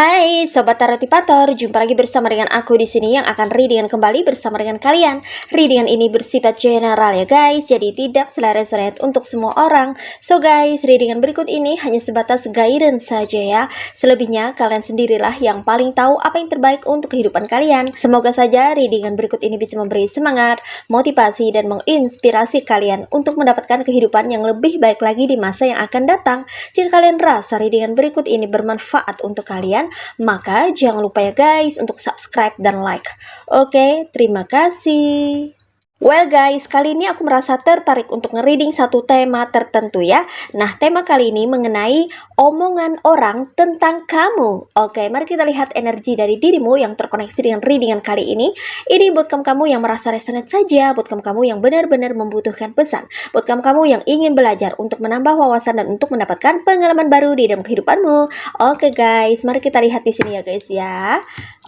Hai Sobat Tarotipator, jumpa lagi bersama dengan aku di sini yang akan readingan kembali bersama dengan kalian. Readingan ini bersifat general ya guys, jadi tidak resonate untuk semua orang. So guys, readingan berikut ini hanya sebatas guidance saja ya. Selebihnya kalian sendirilah yang paling tahu apa yang terbaik untuk kehidupan kalian. Semoga saja readingan berikut ini bisa memberi semangat, motivasi, dan menginspirasi kalian untuk mendapatkan kehidupan yang lebih baik lagi di masa yang akan datang. Jika kalian rasa readingan berikut ini bermanfaat untuk kalian, maka jangan lupa ya guys untuk subscribe dan like. Oke, terima kasih. Well guys, kali ini aku merasa tertarik untuk nge-reading satu tema tertentu ya. Nah, tema kali ini mengenai omongan orang tentang kamu. Oke, mari kita lihat energi dari dirimu yang terkoneksi dengan readingan kali ini. Ini buat kamu-kamu yang merasa resonate saja, buat kamu-kamu yang benar-benar membutuhkan pesan, buat kamu-kamu yang ingin belajar untuk menambah wawasan dan untuk mendapatkan pengalaman baru di dalam kehidupanmu. Oke guys, mari kita lihat di sini ya guys ya.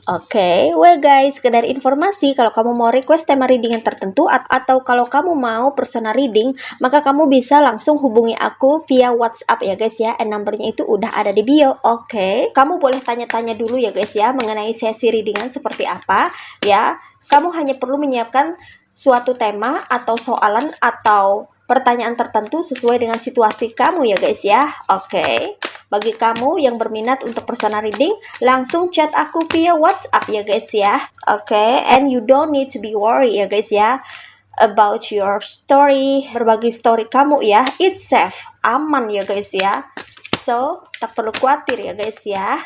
Oke, well guys, sekedar informasi, kalau kamu mau request tema reading yang tertentu atau kalau kamu mau personal reading, maka kamu bisa langsung hubungi aku via WhatsApp ya guys ya. And numbernya itu udah ada di bio. Oke, kamu boleh tanya-tanya dulu ya guys ya mengenai sesi readingan seperti apa ya. Kamu hanya perlu menyiapkan suatu tema atau soalan atau pertanyaan tertentu sesuai dengan situasi kamu ya guys ya. Oke. Bagi kamu yang berminat untuk personal reading, langsung chat aku via WhatsApp ya guys ya. Oke, and you don't need to be worried ya guys ya about your story, berbagi story kamu ya. It's safe, aman ya guys ya. So, tak perlu khawatir ya guys ya.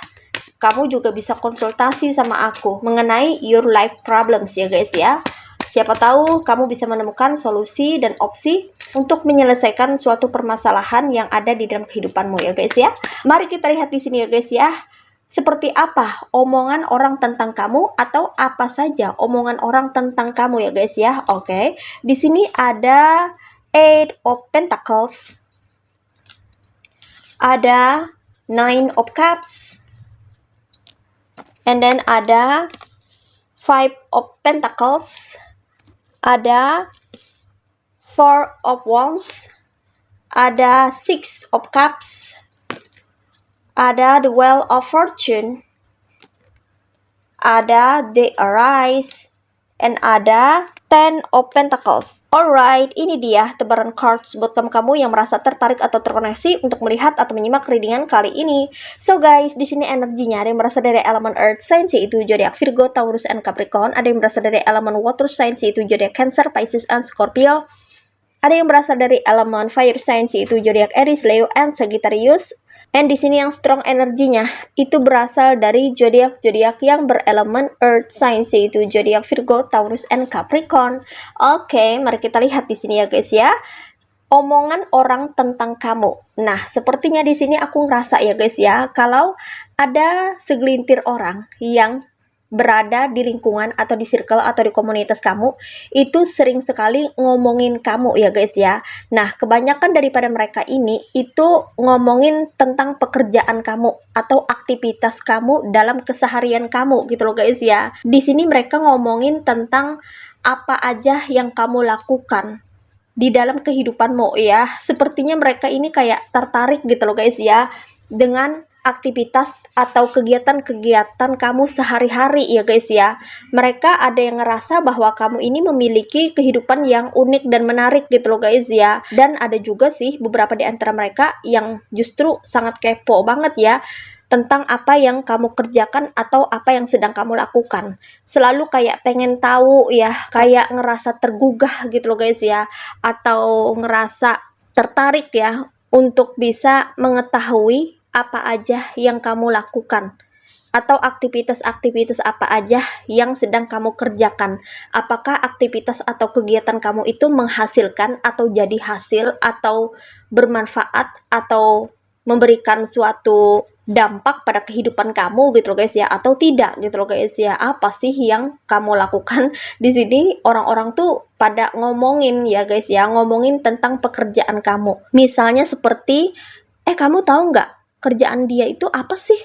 Kamu juga bisa konsultasi sama aku mengenai your life problems ya guys ya. Siapa tahu kamu bisa menemukan solusi dan opsi untuk menyelesaikan suatu permasalahan yang ada di dalam kehidupanmu ya guys ya. Mari kita lihat di sini ya guys ya. Seperti apa omongan orang tentang kamu atau apa saja omongan orang tentang kamu ya guys ya. Oke. Di sini ada Eight of Pentacles. Ada Nine of Cups. And then ada Five of Pentacles. Ada Four of Wands, ada Six of Cups, ada the Wheel of Fortune, ada the Arise, and ada Ten of Pentacles. Alright, ini dia tebaran cards buat kamu-kamu yang merasa tertarik atau terkoneksi untuk melihat atau menyimak readingan kali ini. So guys, di sini energinya ada yang berasal dari elemen Earth signs yaitu zodiak Virgo, Taurus, and Capricorn. Ada yang berasal dari elemen Water signs yaitu zodiak Cancer, Pisces, and Scorpio. Ada yang berasal dari elemen Fire signs yaitu zodiak Aries, Leo, and Sagittarius. And di sini yang strong energinya itu berasal dari zodiak-zodiak yang berelemen Earth signs yaitu zodiak Virgo, Taurus, and Capricorn. Oke, mari kita lihat di sini ya guys ya. Omongan orang tentang kamu. Nah, sepertinya di sini aku ngerasa ya guys ya, kalau ada segelintir orang yang berada di lingkungan atau di circle atau di komunitas kamu itu sering sekali ngomongin kamu ya guys ya. Nah, kebanyakan daripada mereka ini itu ngomongin tentang pekerjaan kamu atau aktivitas kamu dalam keseharian kamu gitu loh guys ya. Di sini mereka ngomongin tentang apa aja yang kamu lakukan di dalam kehidupanmu ya. Sepertinya mereka ini kayak tertarik gitu loh guys ya dengan aktivitas atau kegiatan-kegiatan kamu sehari-hari ya guys ya. Mereka ada yang ngerasa bahwa kamu ini memiliki kehidupan yang unik dan menarik gitu loh guys ya. Dan ada juga sih beberapa di antara mereka yang justru sangat kepo banget ya tentang apa yang kamu kerjakan atau apa yang sedang kamu lakukan. Selalu kayak pengen tahu ya, kayak ngerasa tergugah gitu loh guys ya, atau ngerasa tertarik ya untuk bisa mengetahui apa aja yang kamu lakukan atau aktivitas-aktivitas apa aja yang sedang kamu kerjakan. Apakah aktivitas atau kegiatan kamu itu menghasilkan atau jadi hasil atau bermanfaat atau memberikan suatu dampak pada kehidupan kamu gitu loh guys ya, atau tidak gitu loh guys ya. Apa sih yang kamu lakukan? Di sini orang-orang tuh pada ngomongin ya guys ya, ngomongin tentang pekerjaan kamu. Misalnya seperti kamu tahu nggak kerjaan dia itu apa sih?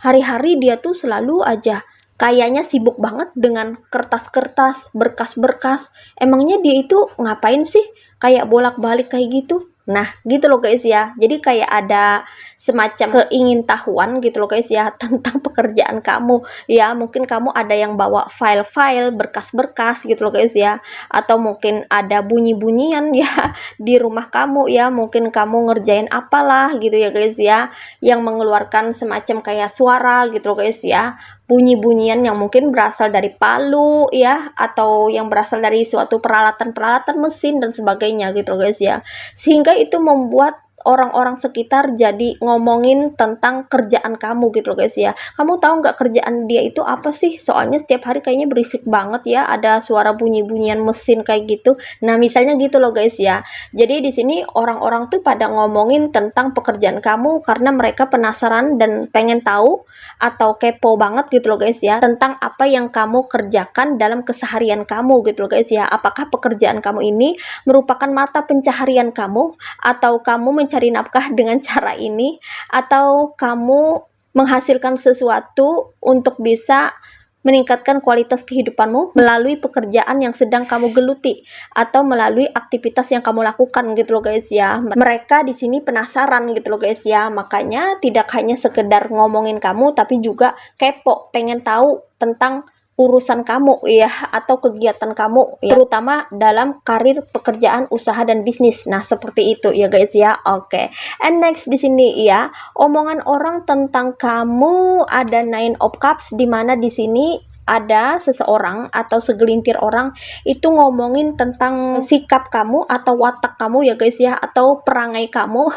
Hari-hari dia tuh selalu aja kayaknya sibuk banget dengan kertas-kertas, berkas-berkas. Emangnya dia itu ngapain sih? Kayak bolak-balik kayak gitu. Nah, gitu loh guys ya. Jadi kayak ada semacam keingintahuan gitu loh guys ya tentang pekerjaan kamu. Ya, mungkin kamu ada yang bawa file-file, berkas-berkas gitu loh guys ya. Atau mungkin ada bunyi-bunyian ya di rumah kamu ya. Mungkin kamu ngerjain apalah gitu ya guys ya, yang mengeluarkan semacam kayak suara gitu loh guys ya. Bunyi-bunyian yang mungkin berasal dari palu ya, atau yang berasal dari suatu peralatan-peralatan mesin dan sebagainya gitu loh guys ya. Sehingga itu membuat orang-orang sekitar jadi ngomongin tentang kerjaan kamu gitu loh guys ya. Kamu tahu nggak kerjaan dia itu apa sih? Soalnya setiap hari kayaknya berisik banget ya, ada suara bunyi-bunyian mesin kayak gitu. Nah, misalnya gitu loh guys ya. Jadi di sini orang-orang tuh pada ngomongin tentang pekerjaan kamu karena mereka penasaran dan pengen tahu atau kepo banget gitu loh guys ya, tentang apa yang kamu kerjakan dalam keseharian kamu gitu loh guys ya. Apakah pekerjaan kamu ini merupakan mata pencaharian kamu, atau kamu mencari nafkah dengan cara ini, atau kamu menghasilkan sesuatu untuk bisa meningkatkan kualitas kehidupanmu melalui pekerjaan yang sedang kamu geluti atau melalui aktivitas yang kamu lakukan gitu loh guys ya. Mereka di sini penasaran gitu loh guys ya. Makanya tidak hanya sekedar ngomongin kamu tapi juga kepo, pengen tahu tentang urusan kamu ya, atau kegiatan kamu ya, terutama dalam karir, pekerjaan, usaha dan bisnis. Nah, seperti itu ya guys ya. Oke. And next di sini ya, omongan orang tentang kamu ada Nine of Cups, di mana di sini ada seseorang atau segelintir orang itu ngomongin tentang sikap kamu atau watak kamu ya guys ya, atau perangai kamu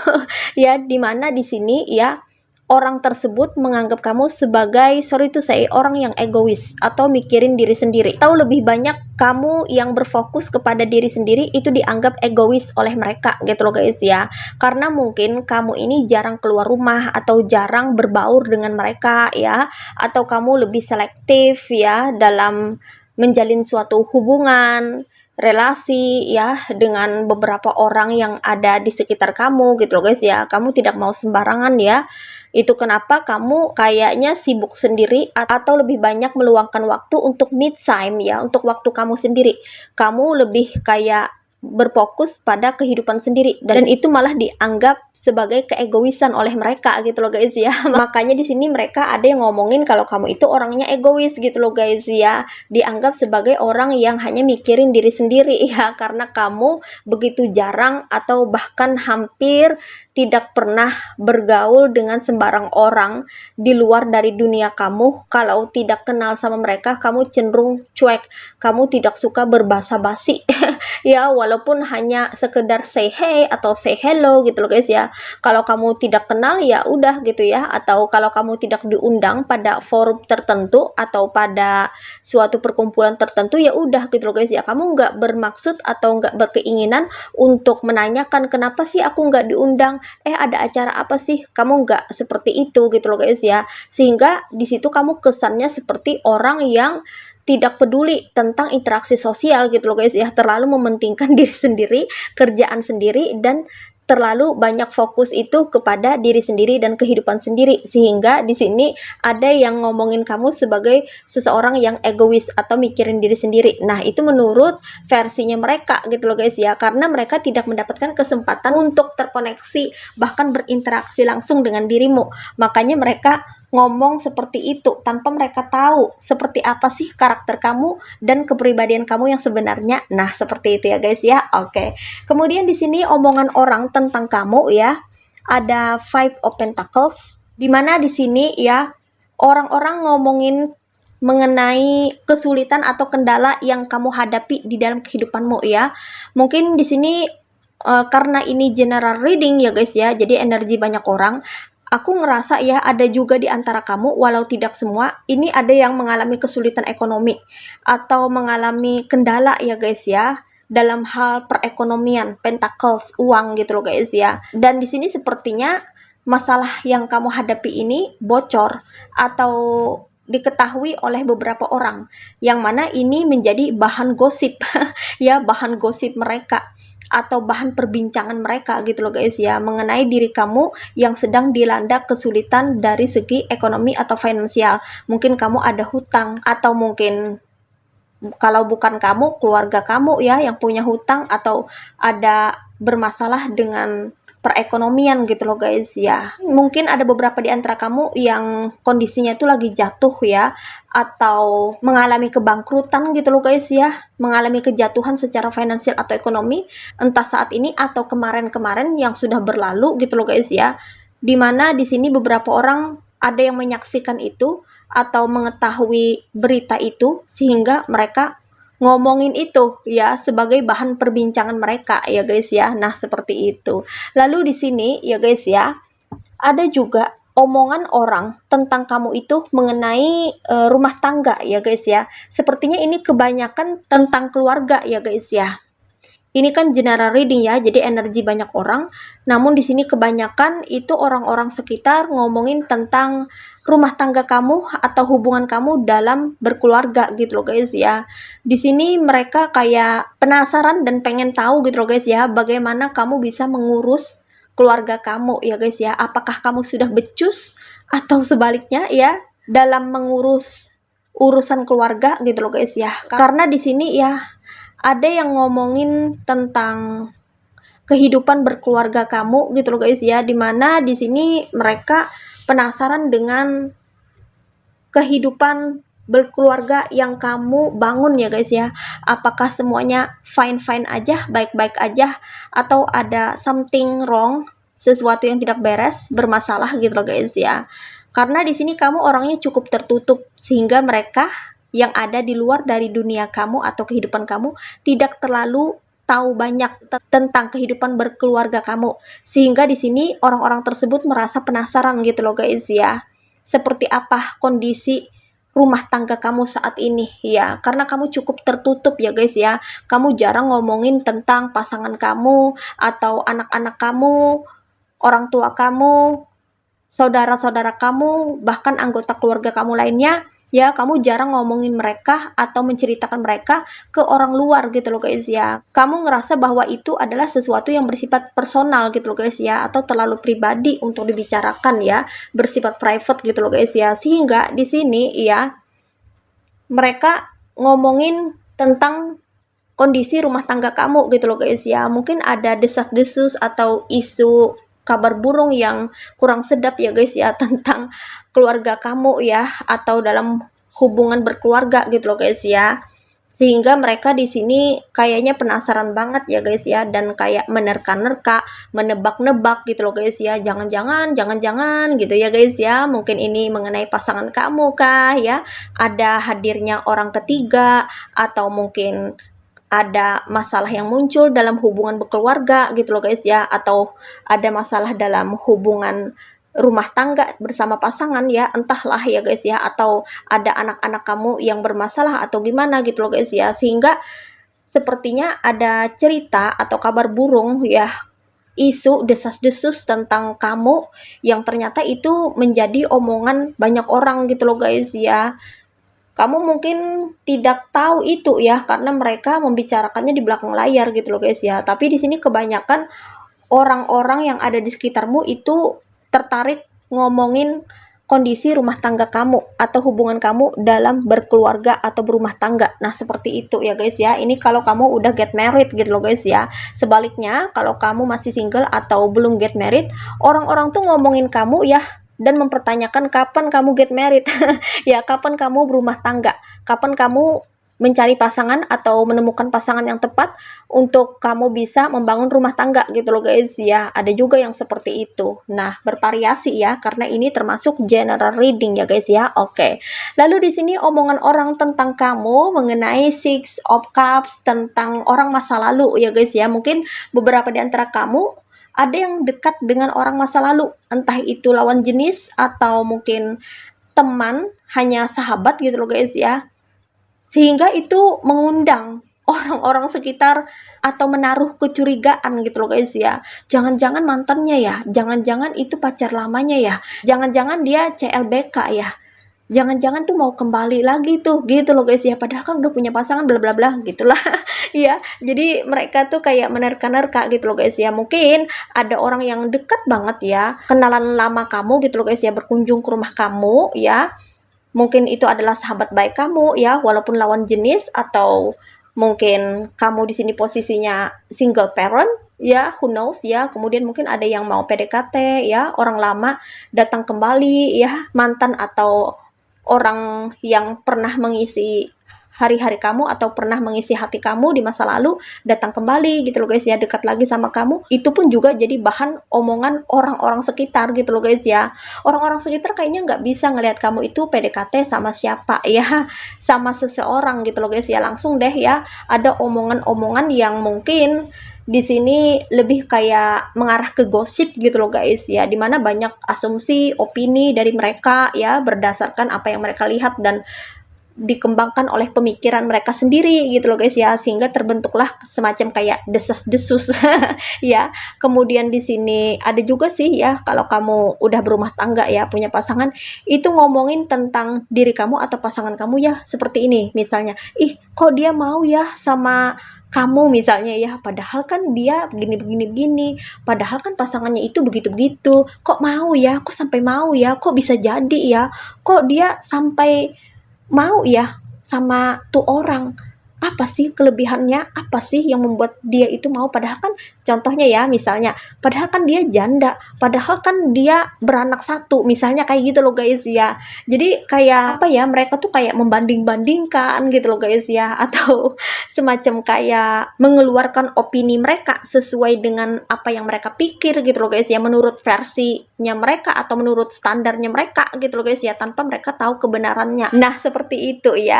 ya, dimana di sini ya orang tersebut menganggap kamu sebagai, sorry to say, orang yang egois atau mikirin diri sendiri. Atau lebih banyak kamu yang berfokus kepada diri sendiri itu dianggap egois oleh mereka gitu loh guys ya. Karena mungkin kamu ini jarang keluar rumah atau jarang berbaur dengan mereka ya. Atau kamu lebih selektif ya dalam menjalin suatu hubungan, relasi ya dengan beberapa orang yang ada di sekitar kamu gitu loh guys ya. Kamu tidak mau sembarangan ya. Itu kenapa kamu kayaknya sibuk sendiri atau lebih banyak meluangkan waktu untuk me time ya, untuk waktu kamu sendiri. Kamu lebih kayak berfokus pada kehidupan sendiri, dan itu malah dianggap sebagai keegoisan oleh mereka gitu loh guys ya. Makanya di sini mereka ada yang ngomongin kalau kamu itu orangnya egois gitu loh guys ya, dianggap sebagai orang yang hanya mikirin diri sendiri ya, karena kamu begitu jarang atau bahkan hampir tidak pernah bergaul dengan sembarang orang di luar dari dunia kamu. Kalau tidak kenal sama mereka, kamu cenderung cuek, kamu tidak suka berbasa-basi ya, walaupun hanya sekedar say hey atau say hello gitu loh guys ya. Kalau kamu tidak kenal ya udah gitu ya, atau kalau kamu tidak diundang pada forum tertentu atau pada suatu perkumpulan tertentu ya udah gitu loh guys ya. Kamu nggak bermaksud atau nggak berkeinginan untuk menanyakan kenapa sih aku nggak diundang, ada acara apa sih, kamu nggak seperti itu gitu loh guys ya. Sehingga di situ kamu kesannya seperti orang yang tidak peduli tentang interaksi sosial gitu loh guys ya, terlalu mementingkan diri sendiri, kerjaan sendiri, dan terlalu banyak fokus itu kepada diri sendiri dan kehidupan sendiri, sehingga di sini ada yang ngomongin kamu sebagai seseorang yang egois atau mikirin diri sendiri. Nah, itu menurut versinya mereka gitu loh guys ya, karena mereka tidak mendapatkan kesempatan untuk terkoneksi bahkan berinteraksi langsung dengan dirimu. Makanya mereka ngomong seperti itu tanpa mereka tahu seperti apa sih karakter kamu dan kepribadian kamu yang sebenarnya. Nah, seperti itu ya guys ya. Oke. Kemudian di sini omongan orang tentang kamu ya, ada Five of Pentacles, dimana di sini ya orang-orang ngomongin mengenai kesulitan atau kendala yang kamu hadapi di dalam kehidupanmu ya. Mungkin di sini karena ini general reading ya guys ya, jadi energi banyak orang. Aku ngerasa ya ada juga di antara kamu, walau tidak semua, ini ada yang mengalami kesulitan ekonomi atau mengalami kendala ya guys ya, dalam hal perekonomian, pentacles, uang gitu loh guys ya. Dan di sini sepertinya masalah yang kamu hadapi ini bocor atau diketahui oleh beberapa orang, yang mana ini menjadi bahan gosip ya, bahan gosip mereka atau bahan perbincangan mereka gitu loh guys ya, mengenai diri kamu yang sedang dilanda kesulitan dari segi ekonomi atau finansial. Mungkin kamu ada hutang, atau mungkin kalau bukan kamu, keluarga kamu ya yang punya hutang, atau ada bermasalah dengan perekonomian gitu loh guys ya. Mungkin ada beberapa di antara kamu yang kondisinya itu lagi jatuh ya, atau mengalami kebangkrutan gitu loh guys ya, mengalami kejatuhan secara finansial atau ekonomi, entah saat ini atau kemarin-kemarin yang sudah berlalu gitu loh guys ya. Dimana di sini beberapa orang ada yang menyaksikan itu atau mengetahui berita itu sehingga mereka ngomongin itu ya sebagai bahan perbincangan mereka ya guys ya. Nah, seperti itu. Lalu di sini ya guys ya, ada juga omongan orang tentang kamu itu mengenai rumah tangga ya guys ya. Sepertinya ini kebanyakan tentang keluarga ya guys ya. Ini kan general reading ya, jadi energi banyak orang. Namun di sini kebanyakan itu orang-orang sekitar ngomongin tentang rumah tangga kamu atau hubungan kamu dalam berkeluarga gitu loh guys ya. Di sini mereka kayak penasaran dan pengen tahu gitu loh guys ya, bagaimana kamu bisa mengurus keluarga kamu ya guys ya. Apakah kamu sudah becus atau sebaliknya ya dalam mengurus urusan keluarga gitu loh guys ya. Karena di sini ya ada yang ngomongin tentang kehidupan berkeluarga kamu gitu loh guys ya, dimana di sini mereka penasaran dengan kehidupan berkeluarga yang kamu bangun ya guys ya. Apakah semuanya fine-fine aja, baik-baik aja, atau ada something wrong, sesuatu yang tidak beres, bermasalah gitu loh guys ya. Karena di sini kamu orangnya cukup tertutup sehingga mereka yang ada di luar dari dunia kamu atau kehidupan kamu tidak terlalu tahu banyak tentang kehidupan berkeluarga kamu, sehingga di sini orang-orang tersebut merasa penasaran gitu loh guys ya, seperti apa kondisi rumah tangga kamu saat ini ya, karena kamu cukup tertutup ya guys ya. Kamu jarang ngomongin tentang pasangan kamu atau anak-anak kamu, orang tua kamu, saudara-saudara kamu, bahkan anggota keluarga kamu lainnya ya. Kamu jarang ngomongin mereka atau menceritakan mereka ke orang luar gitu loh guys ya. Kamu ngerasa bahwa itu adalah sesuatu yang bersifat personal gitu loh guys ya, atau terlalu pribadi untuk dibicarakan ya, bersifat private gitu loh guys ya. Sehingga di sini ya mereka ngomongin tentang kondisi rumah tangga kamu gitu loh guys ya. Mungkin ada desas-desus atau isu kabar burung yang kurang sedap ya guys ya tentang keluarga kamu ya, atau dalam hubungan berkeluarga gitu loh guys ya. Sehingga mereka di sini kayaknya penasaran banget ya guys ya, dan kayak menerka-nerka, menebak-nebak gitu loh guys ya. Jangan-jangan gitu ya guys ya. Mungkin ini mengenai pasangan kamu kah ya? Ada hadirnya orang ketiga, atau mungkin ada masalah yang muncul dalam hubungan berkeluarga gitu loh guys ya, atau ada masalah dalam hubungan rumah tangga bersama pasangan ya, entahlah ya guys ya, atau ada anak-anak kamu yang bermasalah atau gimana gitu loh guys ya. Sehingga sepertinya ada cerita atau kabar burung ya, isu desas-desus tentang kamu yang ternyata itu menjadi omongan banyak orang gitu loh guys ya. Kamu mungkin tidak tahu itu ya, karena mereka membicarakannya di belakang layar gitu loh guys ya. Tapi di sini kebanyakan orang-orang yang ada di sekitarmu itu tertarik ngomongin kondisi rumah tangga kamu atau hubungan kamu dalam berkeluarga atau berumah tangga. Nah, seperti itu ya guys ya. Ini kalau kamu udah get married gitu loh guys ya. Sebaliknya, kalau kamu masih single atau belum get married, orang-orang tuh ngomongin kamu ya, dan mempertanyakan kapan kamu get married ya, kapan kamu berumah tangga, kapan kamu mencari pasangan atau menemukan pasangan yang tepat untuk kamu bisa membangun rumah tangga gitu loh guys ya. Ada juga yang seperti itu. Nah, bervariasi ya, karena ini termasuk general reading ya guys ya. Oke. Lalu di sini omongan orang tentang kamu mengenai Six of Cups, tentang orang masa lalu ya guys ya. Mungkin beberapa di antara kamu ada yang dekat dengan orang masa lalu, entah itu lawan jenis atau mungkin teman, hanya sahabat gitu loh guys ya. Sehingga itu mengundang orang-orang sekitar atau menaruh kecurigaan gitu loh guys ya. Jangan-jangan mantannya ya, jangan-jangan itu pacar lamanya ya, jangan-jangan dia CLBK ya, jangan-jangan tuh mau kembali lagi tuh gitu loh guys ya, padahal kan udah punya pasangan bla bla bla gitulah ya. Jadi mereka tuh kayak menerka-nerka gitu loh guys ya. Mungkin ada orang yang dekat banget ya, kenalan lama kamu gitu loh guys ya, berkunjung ke rumah kamu ya. Mungkin itu adalah sahabat baik kamu ya, walaupun lawan jenis, atau mungkin kamu di sini posisinya single parent ya, who knows ya. Kemudian mungkin ada yang mau PDKT ya, orang lama datang kembali ya, mantan atau orang yang pernah mengisi hari-hari kamu atau pernah mengisi hati kamu di masa lalu datang kembali gitu loh guys ya, dekat lagi sama kamu. Itu pun juga jadi bahan omongan orang-orang sekitar gitu loh guys ya. Orang-orang sekitar kayaknya nggak bisa ngelihat kamu itu PDKT sama siapa ya, sama seseorang gitu loh guys ya. Langsung deh ya ada omongan-omongan yang mungkin di sini lebih kayak mengarah ke gosip gitu loh guys ya, dimana banyak asumsi opini dari mereka ya berdasarkan apa yang mereka lihat dan dikembangkan oleh pemikiran mereka sendiri gitu loh guys ya, sehingga terbentuklah semacam kayak desas-desus ya. Kemudian di sini ada juga sih ya, kalau kamu udah berumah tangga ya, punya pasangan, itu ngomongin tentang diri kamu atau pasangan kamu ya, seperti ini misalnya, ih kok dia mau ya sama kamu misalnya ya, padahal kan dia begini, padahal kan pasangannya itu begitu-begitu, kok mau ya, kok sampai mau ya, kok bisa jadi ya, kok dia sampai mau ya sama tuh orang. Apa sih kelebihannya? Apa sih yang membuat dia itu mau? Padahal kan contohnya ya, misalnya, padahal kan dia janda, padahal kan dia beranak satu, misalnya kayak gitu loh guys ya. Jadi kayak apa ya, mereka tuh kayak membanding-bandingkan gitu loh guys ya, atau semacam kayak mengeluarkan opini mereka sesuai dengan apa yang mereka pikir gitu loh guys ya, menurut versinya mereka atau menurut standarnya mereka gitu loh guys ya, tanpa mereka tahu kebenarannya. Nah, seperti itu ya.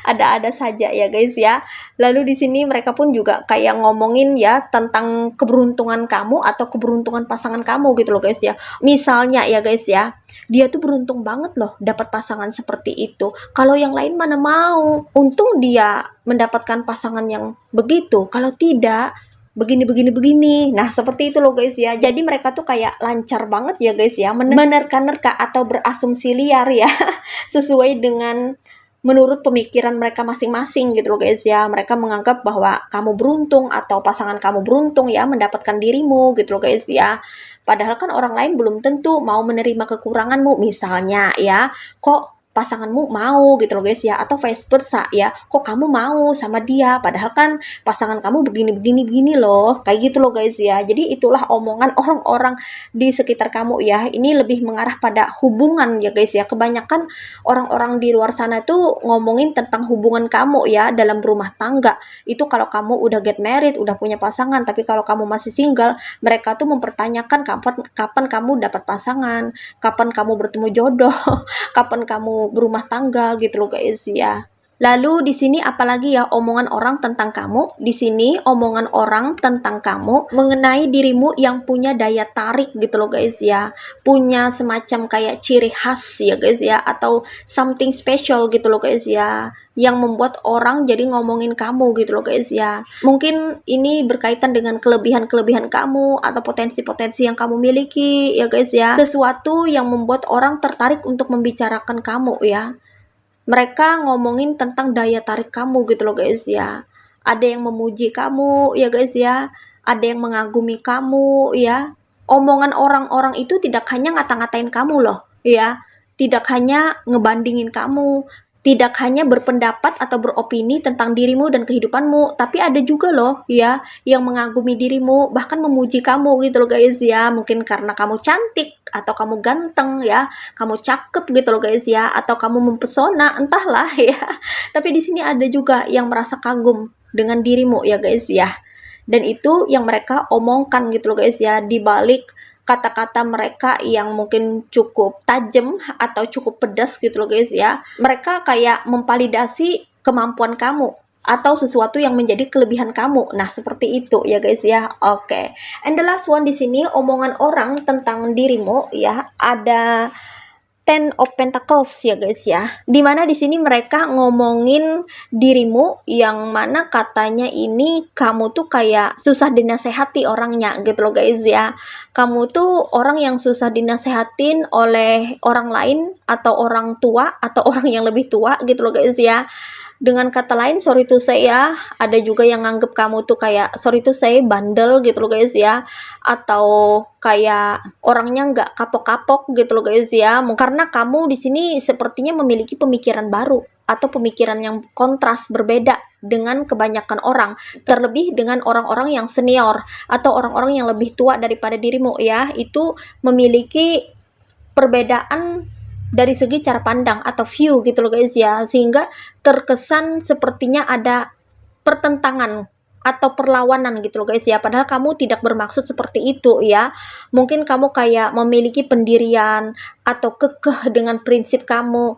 Ada-ada saja ya guys ya. Lalu di sini mereka pun juga kayak ngomongin ya tentang keberuntungan kamu atau keberuntungan pasangan kamu gitu loh guys ya. Misalnya ya guys ya, dia tuh beruntung banget loh dapat pasangan seperti itu. Kalau yang lain mana mau? Untung dia mendapatkan pasangan yang begitu. Kalau tidak, begini. Nah, seperti itu loh guys ya. Jadi mereka tuh kayak lancar banget ya guys ya, menerka-nerka atau berasumsi liar ya, sesuai dengan menurut pemikiran mereka masing-masing gitu loh guys ya. Mereka menganggap bahwa kamu beruntung atau pasangan kamu beruntung ya mendapatkan dirimu gitu loh guys ya. Padahal kan orang lain belum tentu mau menerima kekuranganmu misalnya ya. Kok pasanganmu mau gitu loh guys ya, atau vice versa ya, kok kamu mau sama dia padahal kan pasangan kamu begini loh, kayak gitu loh guys ya. Jadi itulah omongan orang-orang di sekitar kamu ya. Ini lebih mengarah pada hubungan ya guys ya. Kebanyakan orang-orang di luar sana tuh ngomongin tentang hubungan kamu ya dalam berumah tangga. Itu kalau kamu udah get married, udah punya pasangan. Tapi kalau kamu masih single, mereka tuh mempertanyakan kapan kamu dapat pasangan, kapan kamu bertemu jodoh, kapan kamu berumah tangga gitu loh guys ya. Lalu di sini apalagi ya omongan orang tentang kamu? Di sini omongan orang tentang kamu mengenai dirimu yang punya daya tarik gitu loh guys ya. Punya semacam kayak ciri khas ya guys ya, atau something special gitu loh guys ya, yang membuat orang jadi ngomongin kamu gitu loh guys ya. Mungkin ini berkaitan dengan kelebihan-kelebihan kamu atau potensi-potensi yang kamu miliki ya guys ya. Sesuatu yang membuat orang tertarik untuk membicarakan kamu ya. Mereka ngomongin tentang daya tarik kamu gitu loh guys ya. Ada yang memuji kamu ya guys ya, ada yang mengagumi kamu ya. Omongan orang-orang itu tidak hanya ngata-ngatain kamu loh ya, tidak hanya ngebandingin kamu, tidak hanya berpendapat atau beropini tentang dirimu dan kehidupanmu, tapi ada juga loh ya yang mengagumi dirimu, bahkan memuji kamu gitu loh guys ya. Mungkin karena kamu cantik atau kamu ganteng ya, kamu cakep gitu loh guys ya, atau kamu mempesona, entahlah ya. Tapi di sini ada juga yang merasa kagum dengan dirimu ya guys ya. Dan itu yang mereka omongkan gitu loh guys ya, di balik kata-kata mereka yang mungkin cukup tajam atau cukup pedas gitu loh guys ya. Mereka kayak memvalidasi kemampuan kamu atau sesuatu yang menjadi kelebihan kamu. Nah, seperti itu ya guys ya. Oke. And the last one di sini omongan orang tentang dirimu ya, ada Ten of Pentacles ya guys ya. Dimana di sini mereka ngomongin dirimu yang mana katanya ini kamu tuh kayak susah dinasehati orangnya gitu loh guys ya. Kamu tuh orang yang susah dinasehatin oleh orang lain atau orang tua atau orang yang lebih tua gitu loh guys ya. Dengan kata lain, sorry to say ya, ada juga yang nganggep kamu tuh kayak sorry to say bandel gitu loh guys ya, atau kayak orangnya nggak kapok-kapok gitu loh guys ya. Karena kamu di sini sepertinya memiliki pemikiran baru atau pemikiran yang kontras berbeda dengan kebanyakan orang, terlebih dengan orang-orang yang senior atau orang-orang yang lebih tua daripada dirimu ya. Itu memiliki perbedaan dari segi cara pandang atau view gitu loh guys ya, sehingga terkesan sepertinya ada pertentangan atau perlawanan gitu loh guys ya, padahal kamu tidak bermaksud seperti itu ya. Mungkin kamu kayak memiliki pendirian atau kekeh dengan prinsip kamu,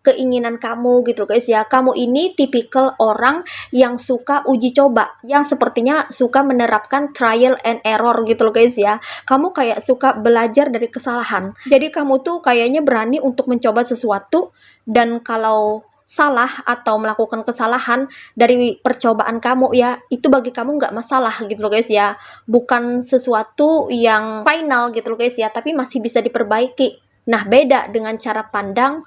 keinginan kamu gitu loh guys ya. Kamu ini tipikal orang yang suka uji coba, yang sepertinya suka menerapkan trial and error gitu loh guys ya. Kamu kayak suka belajar dari kesalahan. Jadi kamu tuh kayaknya berani untuk mencoba sesuatu, dan kalau salah atau melakukan kesalahan dari percobaan kamu ya, itu bagi kamu nggak masalah gitu loh guys ya. Bukan sesuatu yang final gitu loh guys ya, tapi masih bisa diperbaiki. Nah, beda dengan cara pandang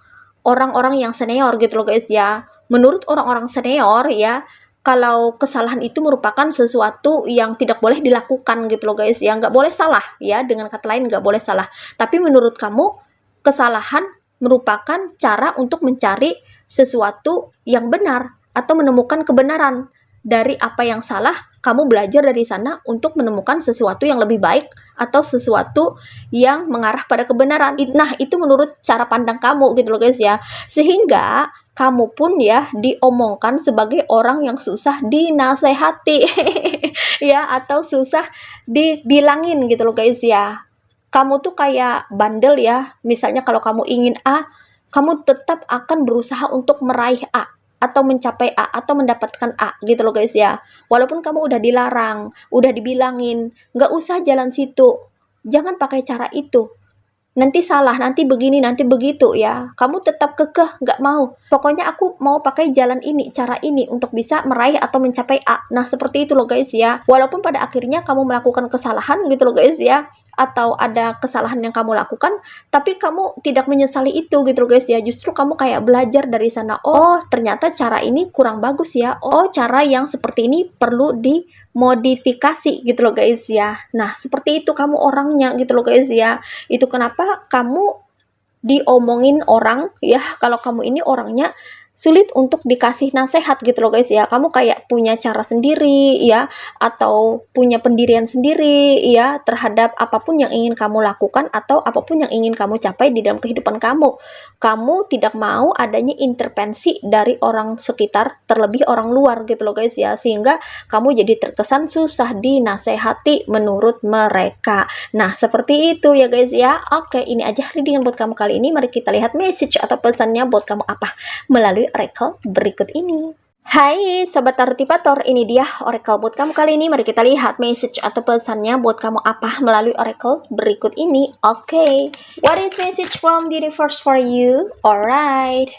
orang-orang yang senior gitu loh guys ya. Menurut orang-orang senior ya, kalau kesalahan itu merupakan sesuatu yang tidak boleh dilakukan gitu loh guys ya, nggak boleh salah ya, dengan kata lain nggak boleh salah. Tapi menurut kamu, kesalahan merupakan cara untuk mencari sesuatu yang benar atau menemukan kebenaran. Dari apa yang salah, kamu belajar dari sana untuk menemukan sesuatu yang lebih baik atau sesuatu yang mengarah pada kebenaran. Nah, itu menurut cara pandang kamu gitu loh guys ya. Sehingga kamu pun ya diomongkan sebagai orang yang susah dinasehati ya, atau susah dibilangin gitu loh guys ya. Kamu tuh kayak bandel ya. Misalnya kalau kamu ingin A, kamu tetap akan berusaha untuk meraih A atau mencapai A atau mendapatkan A gitu loh guys ya. Walaupun kamu udah dilarang, udah dibilangin, nggak usah jalan situ, jangan pakai cara itu, nanti salah, nanti begini, nanti begitu ya. Kamu tetap kekeh, nggak mau. Pokoknya aku mau pakai jalan ini, cara ini untuk bisa meraih atau mencapai A. Nah, seperti itu loh guys ya. Walaupun pada akhirnya kamu melakukan kesalahan gitu loh guys ya, atau ada kesalahan yang kamu lakukan, tapi kamu tidak menyesali itu gitu loh guys ya. Justru kamu kayak belajar dari sana. Oh, ternyata cara ini kurang bagus ya. Oh, cara yang seperti ini perlu dimodifikasi gitu loh guys ya. Nah, seperti itu kamu orangnya gitu loh guys ya. Itu kenapa kamu diomongin orang ya, kalau kamu ini orangnya sulit untuk dikasih nasihat gitu loh guys ya. Kamu kayak punya cara sendiri ya, atau punya pendirian sendiri ya terhadap apapun yang ingin kamu lakukan atau apapun yang ingin kamu capai di dalam kehidupan kamu. Kamu tidak mau adanya intervensi dari orang sekitar, terlebih orang luar gitu loh guys ya, sehingga kamu jadi terkesan susah dinasehati menurut mereka. Nah, seperti itu ya guys ya. Oke, ini aja readingan buat kamu kali ini. Mari kita lihat message atau pesannya buat kamu apa melalui oracle berikut ini. Hai Sobat Tarot Tipator, ini dia oracle buat kamu kali ini. Mari kita lihat message atau pesannya buat kamu apa melalui oracle berikut ini. Oke, what is message from the universe for you? Alright.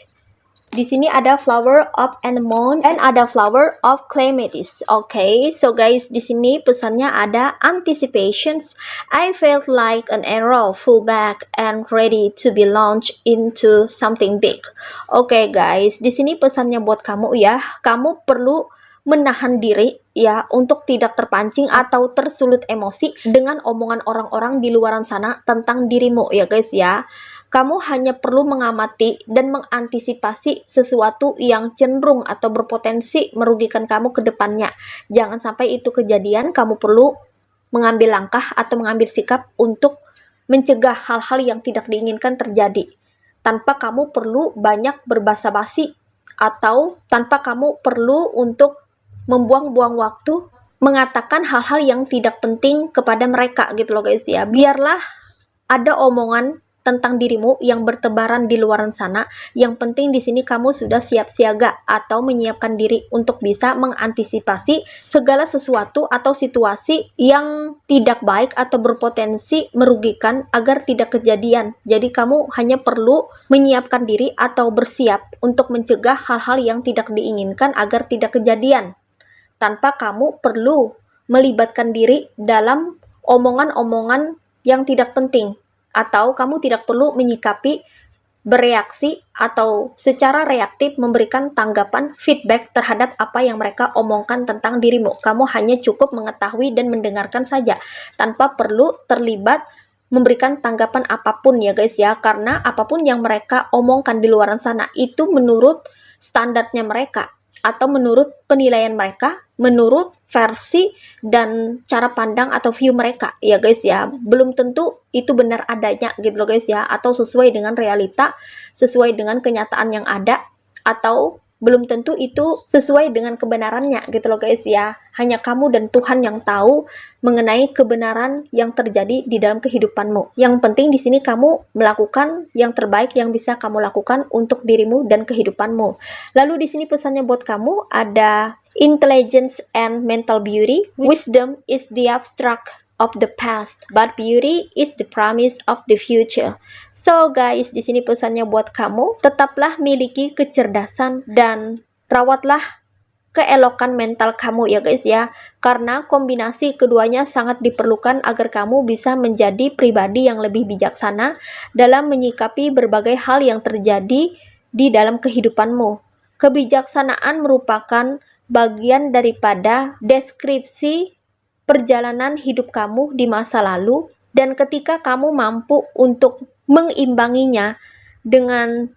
Di sini ada flower of anemone dan ada flower of clematis. Oke, so guys, di sini pesannya ada anticipations. I felt like an arrow full back and ready to be launched into something big. Oke guys, di sini pesannya buat kamu ya. Kamu perlu menahan diri ya untuk tidak terpancing atau tersulut emosi dengan omongan orang-orang di luaran sana tentang dirimu ya guys ya. Kamu hanya perlu mengamati dan mengantisipasi sesuatu yang cenderung atau berpotensi merugikan kamu ke depannya. Jangan sampai itu kejadian, kamu perlu mengambil langkah atau mengambil sikap untuk mencegah hal-hal yang tidak diinginkan terjadi. Tanpa kamu perlu banyak berbasa-basi atau tanpa kamu perlu untuk membuang-buang waktu mengatakan hal-hal yang tidak penting kepada mereka gitu loh guys ya. Biarlah ada omongan tentang dirimu yang bertebaran di luaran sana. Yang penting di sini kamu sudah siap siaga atau menyiapkan diri untuk bisa mengantisipasi segala sesuatu atau situasi yang tidak baik atau berpotensi merugikan agar tidak kejadian. Jadi kamu hanya perlu menyiapkan diri atau bersiap untuk mencegah hal-hal yang tidak diinginkan agar tidak kejadian, tanpa kamu perlu melibatkan diri dalam omongan-omongan yang tidak penting, atau kamu tidak perlu menyikapi bereaksi atau secara reaktif memberikan tanggapan feedback terhadap apa yang mereka omongkan tentang dirimu. Kamu hanya cukup mengetahui dan mendengarkan saja tanpa perlu terlibat memberikan tanggapan apapun ya guys ya, karena apapun yang mereka omongkan di luar sana itu menurut standarnya mereka atau menurut penilaian mereka, menurut versi dan cara pandang atau view mereka ya guys ya. Belum tentu itu benar adanya gitu loh guys ya, atau sesuai dengan realita, sesuai dengan kenyataan yang ada, atau belum tentu itu sesuai dengan kebenarannya gitu loh guys ya. Hanya kamu dan Tuhan yang tahu mengenai kebenaran yang terjadi di dalam kehidupanmu. Yang penting di sini kamu melakukan yang terbaik yang bisa kamu lakukan untuk dirimu dan kehidupanmu. Lalu di sini pesannya buat kamu ada intelligence and mental beauty. Wisdom is the abstract of the past, but beauty is the promise of the future. So guys, di sini pesannya buat kamu, tetaplah miliki kecerdasan dan rawatlah keelokan mental kamu ya guys ya. Karena kombinasi keduanya sangat diperlukan agar kamu bisa menjadi pribadi yang lebih bijaksana dalam menyikapi berbagai hal yang terjadi di dalam kehidupanmu. Kebijaksanaan merupakan bagian daripada deskripsi perjalanan hidup kamu di masa lalu, dan ketika kamu mampu untuk mengimbanginya dengan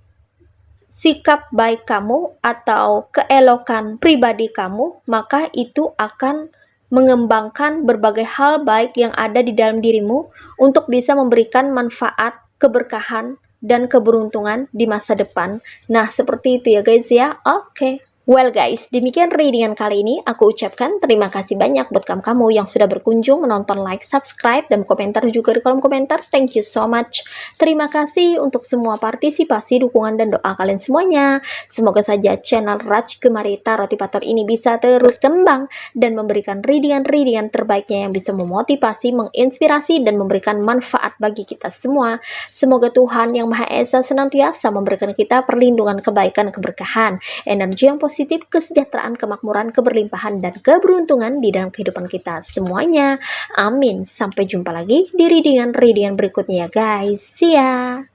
sikap baik kamu atau keelokan pribadi kamu, maka itu akan mengembangkan berbagai hal baik yang ada di dalam dirimu untuk bisa memberikan manfaat, keberkahan, dan keberuntungan di masa depan. Nah, seperti itu ya guys ya. Oke. Well guys, demikian readingan kali ini. Aku ucapkan terima kasih banyak buat kamu yang sudah berkunjung, menonton, like, subscribe, dan komentar juga di kolom komentar. Thank you so much. Terima kasih untuk semua partisipasi, dukungan, dan doa kalian semuanya. Semoga saja channel Raj Kumari Tarot Tipator ini bisa terus kembang dan memberikan readingan-readingan terbaiknya yang bisa memotivasi, menginspirasi, dan memberikan manfaat bagi kita semua. Semoga Tuhan Yang Maha Esa senantiasa memberikan kita perlindungan, kebaikan, keberkahan, energi yang positif, kesejahteraan, kemakmuran, keberlimpahan, dan keberuntungan di dalam kehidupan kita semuanya. Amin. Sampai jumpa lagi di readingan berikutnya ya guys. See ya.